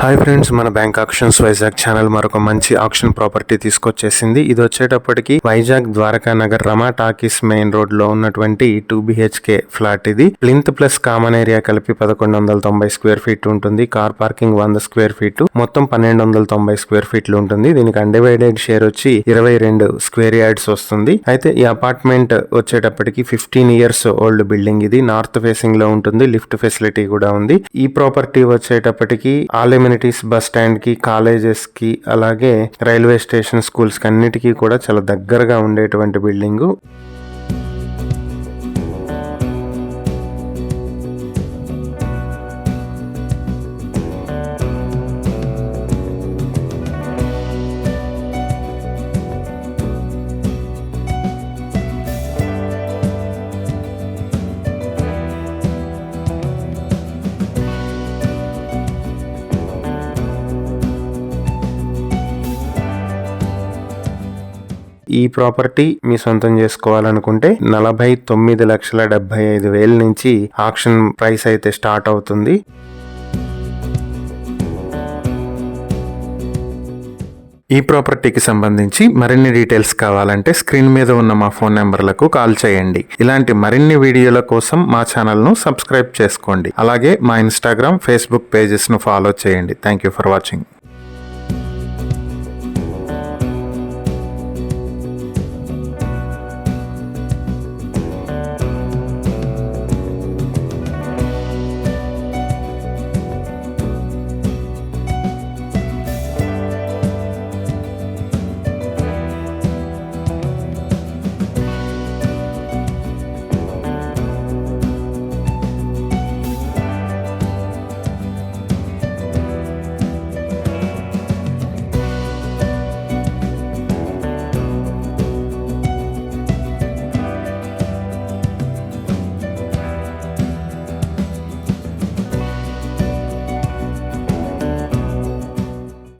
Hi friends, మన bank actions Vizag channel మరొక మంచి ఆక్షన్ ప్రాపర్టీ తీసుకొచ్చేసింది. ఇది వచ్చేటప్పటికి వైజాగ్ ద్వారకా నగర్ రమా టాకీస్ మెయిన్ రోడ్ లో ఉన్నటువంటి 2 BHK ఫ్లాట్. ఇది ప్లింత్ ప్లస్ కామన్ ఏరియా కలిపి 1190 స్క్వేర్ ఫీట్ ఉంటుంది. కార్ పార్కింగ్ 100 స్క్వేర్ ఫీట్, మొత్తం 1290 స్క్వేర్ ఫీట్లు ఉంటుంది. దీనికి అన్డివైడెడ్ షేర్ వచ్చి 22 స్క్వేర్ యార్డ్స్ వస్తుంది. అయితే ఈ అపార్ట్మెంట్ వచ్చేటప్పటికి 15 ఇయర్స్ ఓల్డ్ బిల్డింగ్. ఇది నార్త్ ఫేసింగ్ లో ఉంటుంది. లిఫ్ట్ ఫెసిలిటీ కూడా ఉంది. ఈ ప్రాపర్టీ వచ్చేటప్పటికి ఆల్ అమ్యూనిటీస్, బస్ స్టాండ్ కి, కాలేజెస్ కి, అలాగే రైల్వే స్టేషన్, స్కూల్స్ కి అన్నిటికీ కూడా చాలా దగ్గరగా ఉండేటువంటి బిల్డింగ్. ఈ ప్రాపర్టీ మీ సొంతం చేసుకోవాలనుకుంటే 49,75,000 నుంచి ఆక్షన్ ప్రైస్ అయితే స్టార్ట్ అవుతుంది. ఈ ప్రాపర్టీకి సంబంధించి మరిన్ని డీటెయిల్స్ కావాలంటే స్క్రీన్ మీద ఉన్న మా ఫోన్ నెంబర్లకు కాల్ చేయండి. ఇలాంటి మరిన్ని వీడియోల కోసం మా ఛానల్ను సబ్స్క్రైబ్ చేసుకోండి. అలాగే మా ఇన్స్టాగ్రామ్, ఫేస్బుక్ పేజెస్ను ఫాలో చేయండి. Thank you for watching.